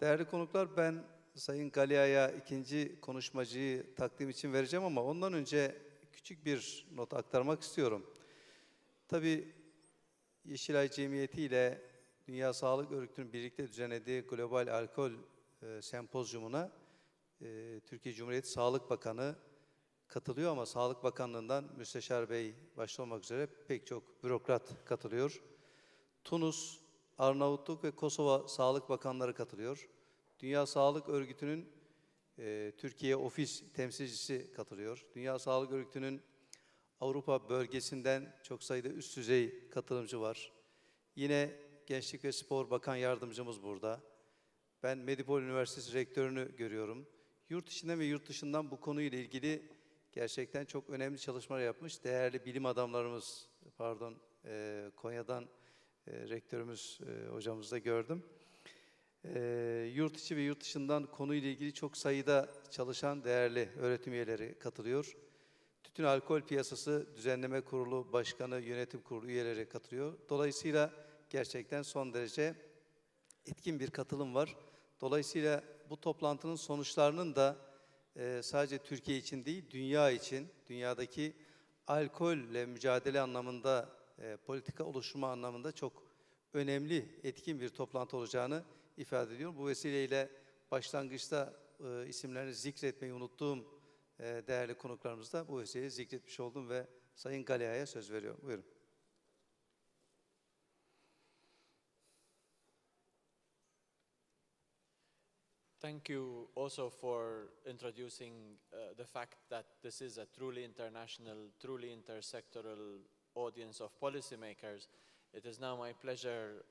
Değerli konuklar, ben Sayın Galia'ya ikinci konuşmacıyı takdim için vereceğim ama ondan önce küçük bir not aktarmak istiyorum. Tabii Yeşilay Cemiyeti ile Dünya Sağlık Örgütü'nün birlikte düzenlediği Global Alkol Sempozyumuna Türkiye Cumhuriyeti Sağlık Bakanı katılıyor ama Sağlık Bakanlığı'ndan Müsteşar Bey başta olmak üzere pek çok bürokrat katılıyor. Tunus, Arnavutluk ve Kosova Sağlık Bakanları katılıyor. Dünya Sağlık Örgütü'nün Türkiye ofis temsilcisi katılıyor. Dünya Sağlık Örgütü'nün Avrupa bölgesinden çok sayıda üst düzey katılımcı var. Yine Gençlik ve Spor Bakan Yardımcımız burada. Ben Medipol Üniversitesi Rektörünü görüyorum. Yurt içinden ve yurt dışından bu konuyla ilgili gerçekten çok önemli çalışmalar yapmış. Değerli bilim adamlarımız, Konya'dan rektörümüz hocamızı da gördüm. Yurt içi ve yurt dışından konuyla ilgili çok sayıda çalışan değerli öğretim üyeleri katılıyor. Tütün Alkol Piyasası Düzenleme Kurulu Başkanı, Yönetim Kurulu üyeleri katılıyor. Dolayısıyla gerçekten son derece etkin bir katılım var. Dolayısıyla bu toplantının sonuçlarının da sadece Türkiye için değil, dünya için, dünyadaki alkolle mücadele anlamında, politika oluşturma anlamında çok önemli, etkin bir toplantı olacağını ifade ediyorum. Bu vesileyle başlangıçta isimlerini zikretmeyi unuttuğum değerli konuklarımızı da bu vesileyle zikretmiş oldum ve Sayın Galia'ya söz veriyorum. Buyurun. Thank you also for introducing the fact that this is a truly international, truly intersectoral audience of policymakers. It is now my pleasure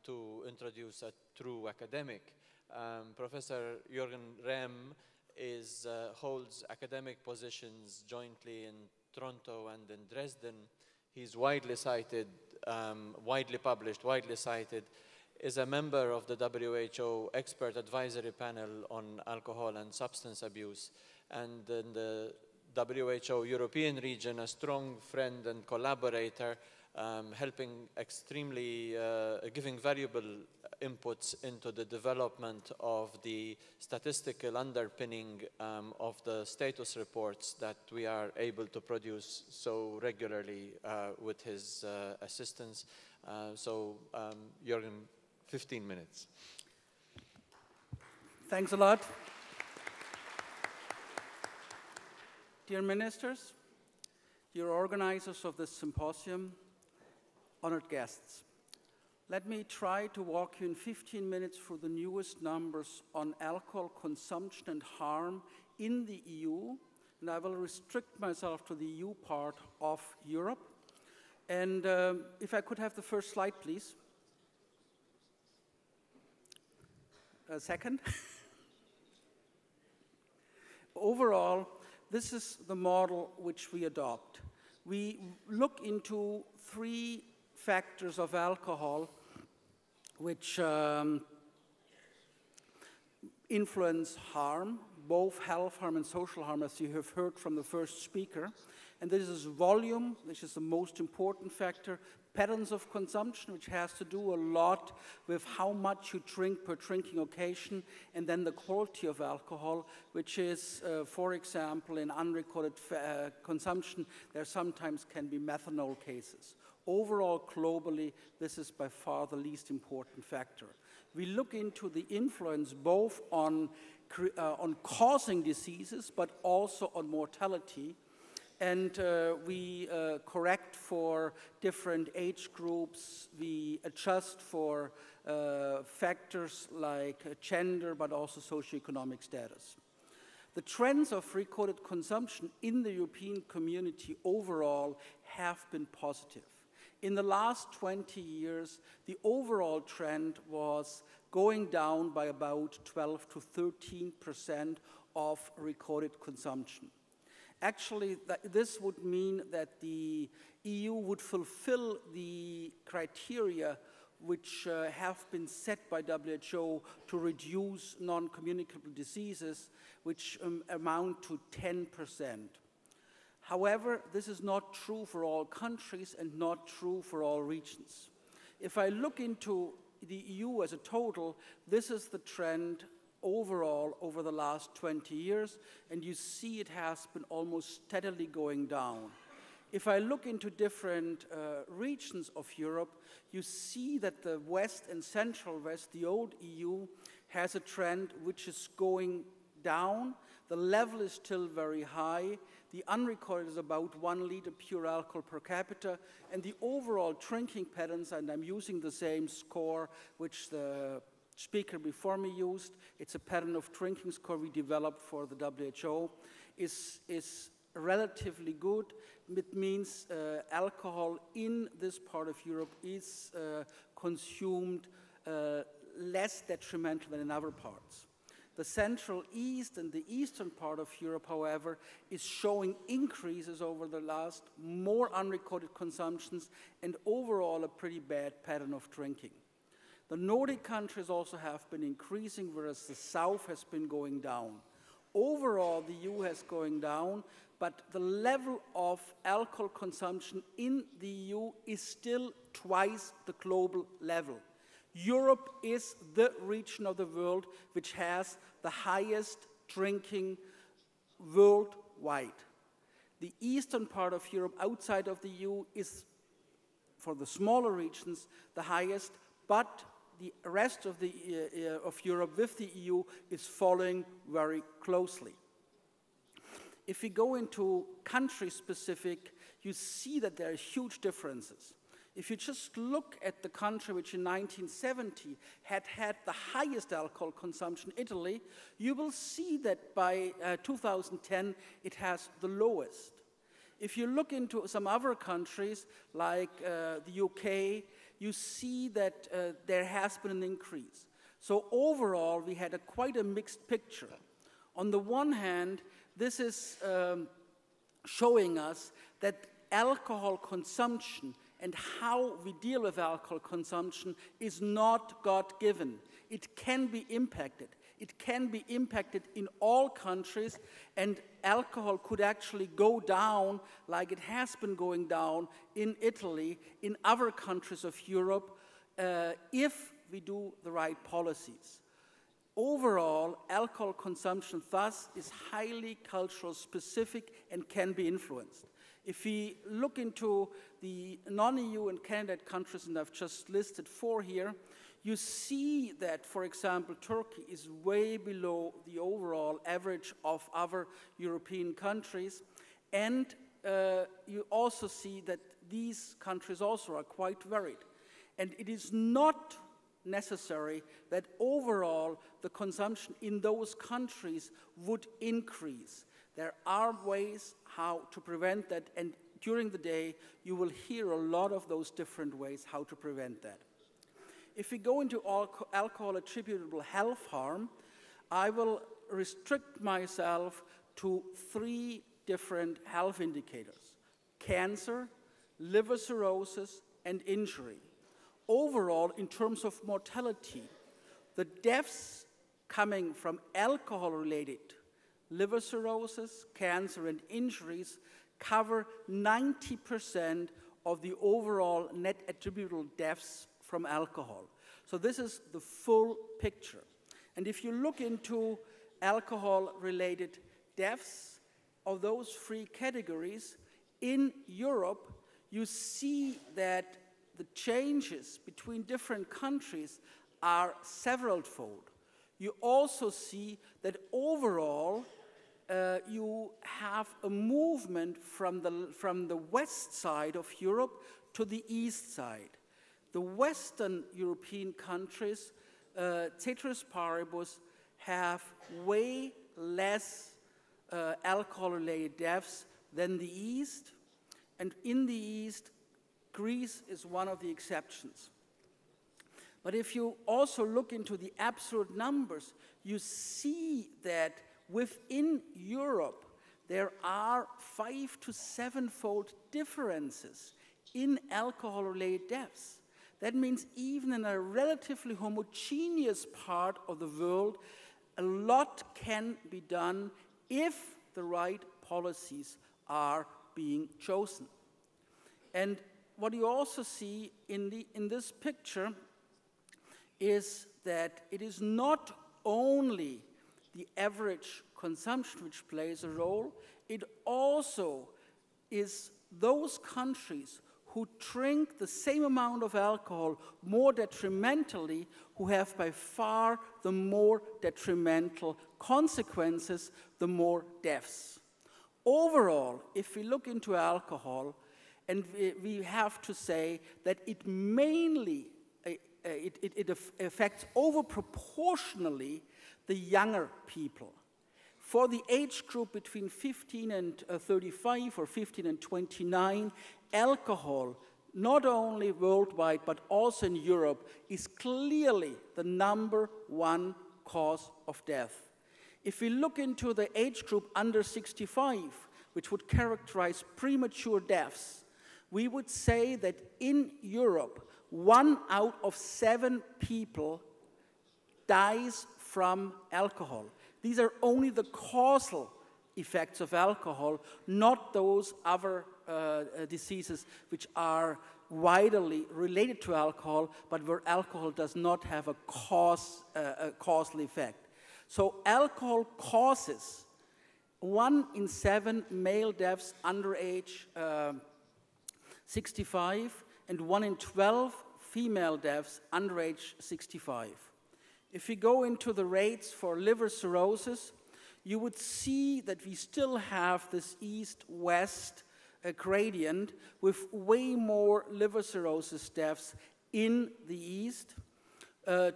to introduce a true academic. Professor Jürgen Rehm holds academic positions jointly in Toronto and in Dresden. He's widely cited, widely published, widely cited, is a member of the WHO Expert Advisory Panel on Alcohol and Substance Abuse, and in the WHO European region, a strong friend and collaborator, giving valuable inputs into the development of the statistical underpinning of the status reports that we are able to produce so regularly with his assistance. Jürgen, 15 minutes. Thanks a lot. Dear ministers, dear organizers of this symposium, honored guests, let me try to walk you in 15 minutes through the newest numbers on alcohol consumption and harm in the EU, and I will restrict myself to the EU part of Europe. And if I could have the first slide, please. A second. Overall, this is the model which we adopt. We look into three factors of alcohol which influence harm, both health harm and social harm, as you have heard from the first speaker. And this is volume, which is the most important factor, patterns of consumption, which has to do a lot with how much you drink per drinking occasion, and then the quality of alcohol, which is, for example, in unrecorded consumption, there sometimes can be methanol cases. Overall, globally, this is by far the least important factor. We look into the influence both on causing diseases, but also on mortality. And we correct for different age groups. We adjust for factors like gender, but also socioeconomic status. The trends of recorded consumption in the European community overall have been positive. In the last 20 years, the overall trend was going down by about 12 to 13% of recorded consumption. Actually, this would mean that the EU would fulfill the criteria which have been set by WHO to reduce non-communicable diseases, which amount to 10%. However, this is not true for all countries and not true for all regions. If I look into the EU as a total, this is the trend overall over the last 20 years, and you see it has been almost steadily going down. If I look into different regions of Europe, you see that the West and Central West, the old EU, has a trend which is going down. The level is still very high. The unrecorded is about 1 liter pure alcohol per capita, and the overall drinking patterns, and I'm using the same score which the speaker before me used, it's a pattern of drinking score we developed for the WHO, is relatively good. It means alcohol in this part of Europe is consumed less detrimental than in other parts. The Central East and the Eastern part of Europe, however, is showing increases over the last, more unrecorded consumptions, and overall a pretty bad pattern of drinking. The Nordic countries also have been increasing, whereas the South has been going down. Overall, the EU has going down, but the level of alcohol consumption in the EU is still twice the global level. Europe is the region of the world which has the highest drinking worldwide. The eastern part of Europe outside of the EU is, for the smaller regions, the highest, but the rest of Europe with the EU is following very closely. If we go into country-specific, you see that there are huge differences. If you just look at the country which in 1970 had the highest alcohol consumption, Italy, you will see that by 2010 it has the lowest. If you look into some other countries like the UK, you see that there has been an increase. So overall, we had quite a mixed picture. On the one hand, this is showing us that alcohol consumption and how we deal with alcohol consumption is not God-given. It can be impacted. It can be impacted in all countries, and alcohol could actually go down like it has been going down in Italy, in other countries of Europe, if we do the right policies. Overall, alcohol consumption thus is highly cultural specific and can be influenced. If we look into the non-EU and candidate countries, and I've just listed 4 here, you see that, for example, Turkey is way below the overall average of other European countries, and you also see that these countries also are quite varied. And it is not necessary that overall the consumption in those countries would increase. There are ways how to prevent that, and during the day you will hear a lot of those different ways how to prevent that. If we go into alcohol attributable health harm, I will restrict myself to 3 different health indicators: cancer, liver cirrhosis, and injury. Overall, in terms of mortality, the deaths coming from alcohol-related liver cirrhosis, cancer, and injuries cover 90% of the overall net attributable deaths from alcohol. So this is the full picture. And if you look into alcohol-related deaths of those 3 categories, in Europe, you see that the changes between different countries are several-fold. You also see that overall, you have a movement from the west side of Europe to the east side. The Western European countries, ceteris paribus, have way less alcohol-related deaths than the East, and in the East, Greece is one of the exceptions. But if you also look into the absolute numbers, you see that within Europe, there are 5 to 7-fold differences in alcohol-related deaths. That means even in a relatively homogeneous part of the world, a lot can be done if the right policies are being chosen. And what you also see in this picture is that it is not only the average consumption which plays a role, it also is those countries who drink the same amount of alcohol more detrimentally, who have by far the more detrimental consequences, the more deaths. Overall, if we look into alcohol, and we have to say that it mainly, it affects overproportionally the younger people. For the age group between 15 and 35 or 15 and 29, alcohol, not only worldwide but also in Europe, is clearly the #1 cause of death. If we look into the age group under 65, which would characterize premature deaths, we would say that in Europe, 1 out of 7 people dies from alcohol. These are only the causal effects of alcohol, not those other diseases which are widely related to alcohol, but where alcohol does not have a causal effect. So alcohol causes 1 in 7 male deaths under age 65 and 1 in 12 female deaths under age 65. If we go into the rates for liver cirrhosis, you would see that we still have this east-west gradient with way more liver cirrhosis deaths in the east.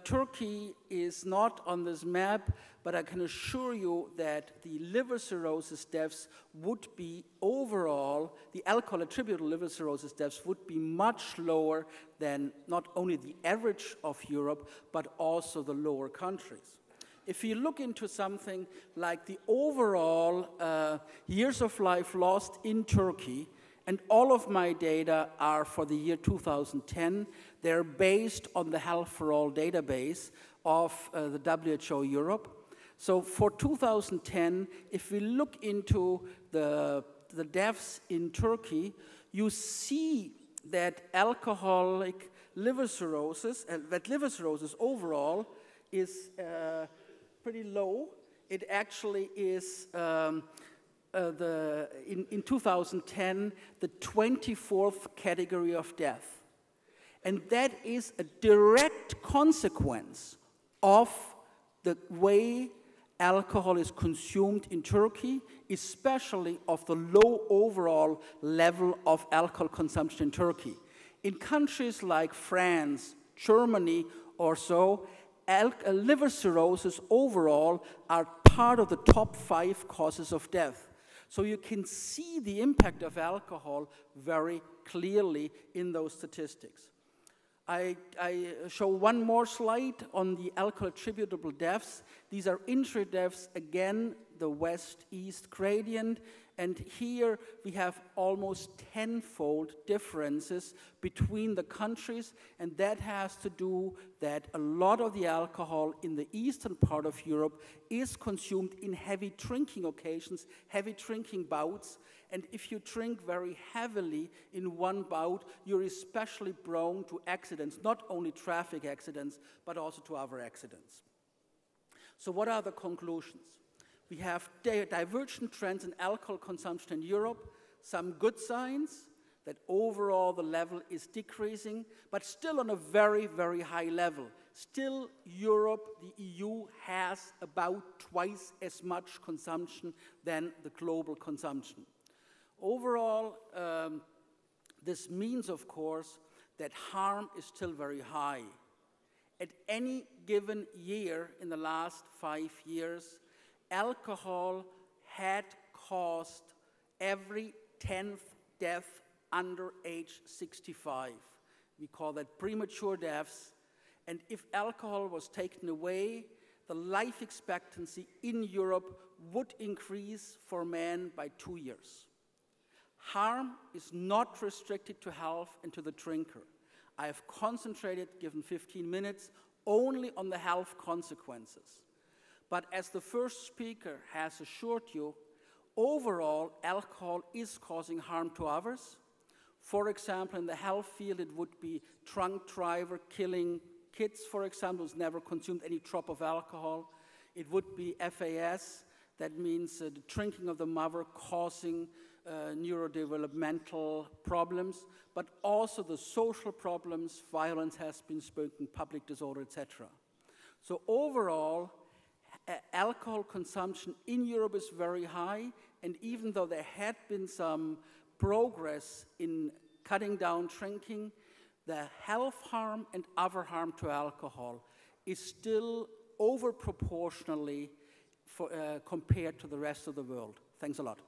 Turkey is not on this map, but I can assure you that the liver cirrhosis deaths would be overall, the alcohol-attributable liver cirrhosis deaths would be much lower than not only the average of Europe, but also the lower countries. If you look into something like the overall years of life lost in Turkey, and all of my data are for the year 2010. They're based on the Health for All database of the WHO Europe. So for 2010, if we look into the deaths in Turkey, you see that alcoholic liver cirrhosis, that liver cirrhosis overall is pretty low. It actually is in 2010, the 24th category of death. And that is a direct consequence of the way alcohol is consumed in Turkey, especially of the low overall level of alcohol consumption in Turkey. In countries like France, Germany, or so, liver cirrhosis overall are part of the top 5 causes of death. So you can see the impact of alcohol very clearly in those statistics. I show one more slide on the alcohol-attributable deaths. These are injury deaths, again, the west-east gradient. And here we have almost 10-fold differences between the countries, and that has to do that a lot of the alcohol in the eastern part of Europe is consumed in heavy drinking occasions, heavy drinking bouts, and if you drink very heavily in one bout, you're especially prone to accidents, not only traffic accidents, but also to other accidents. So what are the conclusions? We have divergent trends in alcohol consumption in Europe, some good signs that overall the level is decreasing, but still on a very, very high level. Still, Europe, the EU, has about twice as much consumption than the global consumption. Overall, this means, of course, that harm is still very high. At any given year in the last 5 years, alcohol had caused every 10th death under age 65. We call that premature deaths. And if alcohol was taken away, the life expectancy in Europe would increase for men by 2 years. Harm is not restricted to health and to the drinker. I have concentrated, given 15 minutes, only on the health consequences. But as the first speaker has assured you, overall, alcohol is causing harm to others. For example, in the health field, it would be drunk driver killing kids, for example, who's never consumed any drop of alcohol. It would be FAS, that means the drinking of the mother causing neurodevelopmental problems, but also the social problems, violence has been spoken, public disorder, etc. So overall, alcohol consumption in Europe is very high, and even though there had been some progress in cutting down drinking, the health harm and other harm to alcohol is still over proportionally compared to the rest of the world. Thanks a lot.